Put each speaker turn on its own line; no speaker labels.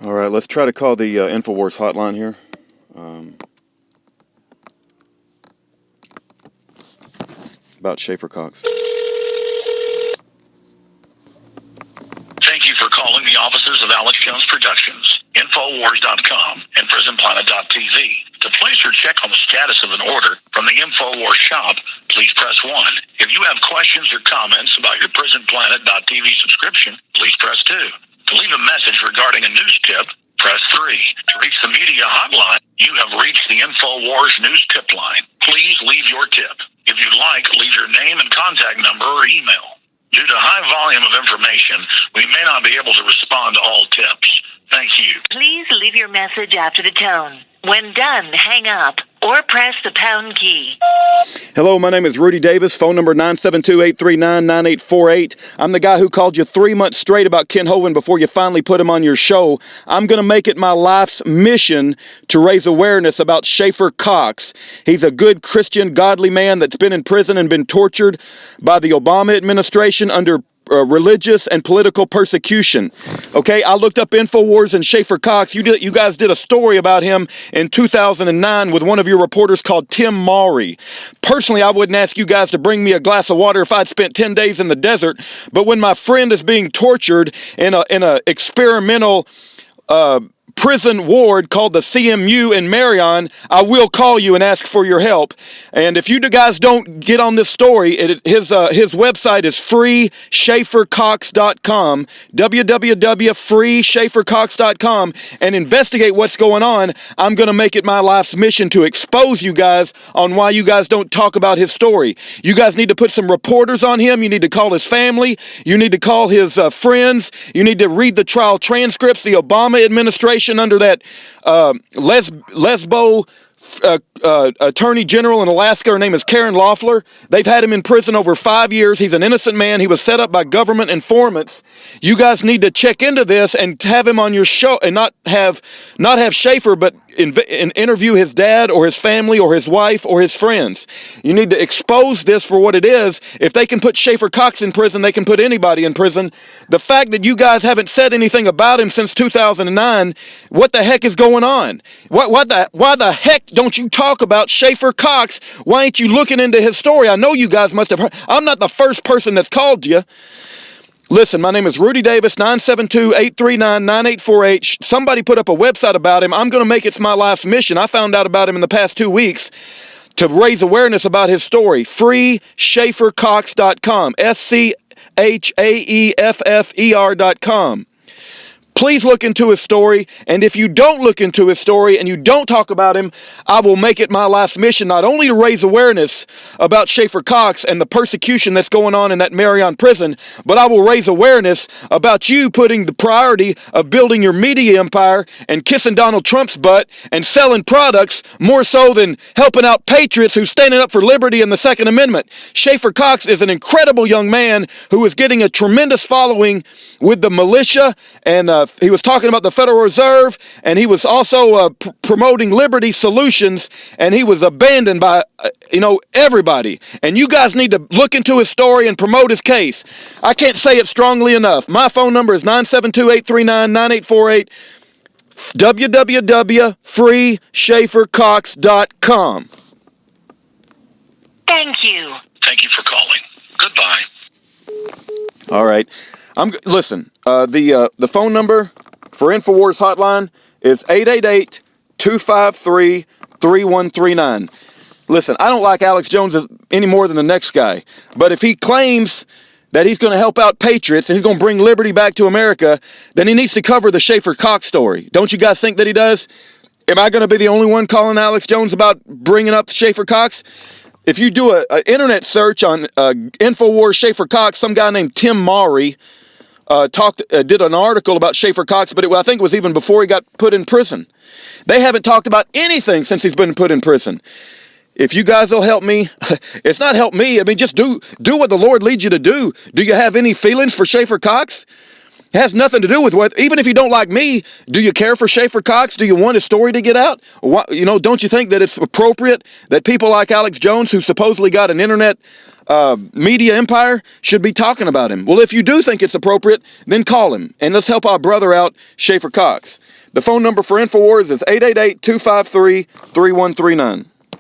All right, let's try to call the Infowars hotline here. About Schaeffer Cox.
Thank you for calling the offices of Alex Jones Productions, Infowars.com, and PrisonPlanet.tv. To place or check on the status of an order from the Infowars shop, please press 1. If you have questions or comments about your PrisonPlanet.tv subscription, please press 2. To leave a message regarding a news tip, press 3. To reach the media hotline, you have reached the Infowars news tip line. Please leave your tip. If you'd like, leave your name and contact number or email. Due to high volume of information, we may not be able to respond to all tips. Thank you.
Please leave your message after the tone. When done, hang up or press the pound key.
Hello, my name is Rudy Davis, phone number 972-839-9848. I'm the guy who called you 3 months straight about Ken Hovind before you finally put him on your show. I'm going to make it my life's mission to raise awareness about Schaeffer Cox. He's a good Christian, godly man that's been in prison and been tortured by the Obama administration under religious and political persecution. Okay, I looked up Infowars and Schaeffer Cox. You guys did a story about him in 2009 with one of your reporters called Tim Maury. Personally, I wouldn't ask you guys to bring me a glass of water if I'd spent 10 days in the desert, but when my friend is being tortured in a experimental prison ward called the CMU in Marion, I will call you and ask for your help. And if you guys don't get on this story, his website is freeschaeffercox.com, www.freeschaeffercox.com, and investigate what's going on. I'm going to make it my life's mission to expose you guys on why you guys don't talk about his story. You guys need to put some reporters on him. You need to call his family. You need to call his friends. You need to read the trial transcripts. The Obama administration under that lesbo attorney general in Alaska, her name is Karen Loeffler. They've had him in prison over 5 years. He's an innocent man. He was set up by government informants. You guys need to check into this and have him on your show, and not have Schaeffer, but interview his dad or his family or his wife or his friends. You need to expose this for what it is. If they can put Schaeffer Cox in prison, they can put anybody in prison. The fact that you guys haven't said anything about him since 2009, what the heck is going on? Why the heck don't you talk about Schaeffer Cox? Why ain't you looking into his story? I know you guys must have heard. I'm not the first person that's called you. Listen, my name is Rudy Davis, 972-839-9848. Somebody put up a website about him. I'm going to make it my life's mission. I found out about him in the past 2 weeks to raise awareness about his story. freeschaeffercox.com, SCHAEFFER.com. Please look into his story, and if you don't look into his story and you don't talk about him, I will make it my life's mission not only to raise awareness about Schaeffer Cox and the persecution that's going on in that Marion prison, but I will raise awareness about you putting the priority of building your media empire and kissing Donald Trump's butt and selling products more so than helping out patriots who's standing up for liberty and the Second Amendment. Schaeffer Cox is an incredible young man who is getting a tremendous following with the militia, and he was talking about the Federal Reserve, and he was also promoting Liberty Solutions, and he was abandoned by, everybody. And you guys need to look into his story and promote his case. I can't say it strongly enough. My phone number is 972-839-9848, www.freeschaeffercox.com.
Thank you.
Thank you for calling. Goodbye.
All right. Listen, the phone number for Infowars hotline is 888-253-3139. Listen, I don't like Alex Jones any more than the next guy, but if he claims that he's going to help out patriots and he's going to bring liberty back to America, then he needs to cover the Schaeffer Cox story. Don't you guys think that he does? Am I going to be the only one calling Alex Jones about bringing up Schaeffer Cox? If you do an internet search on Infowars Schaeffer Cox, some guy named Tim Maury did an article about Schaeffer Cox, but I think it was even before he got put in prison. They haven't talked about anything since he's been put in prison. If you guys will help me, it's not help me. I mean, just do what the Lord leads you to do. Do you have any feelings for Schaeffer Cox? It has nothing to do with even if you don't like me, do you care for Schaeffer Cox? Do you want his story to get out? Don't you think that it's appropriate that people like Alex Jones, who supposedly got an internet media empire should be talking about him. Well, if you do think it's appropriate, then call him, and let's help our brother out, Schaeffer Cox. The phone number for InfoWars is 888-253-3139.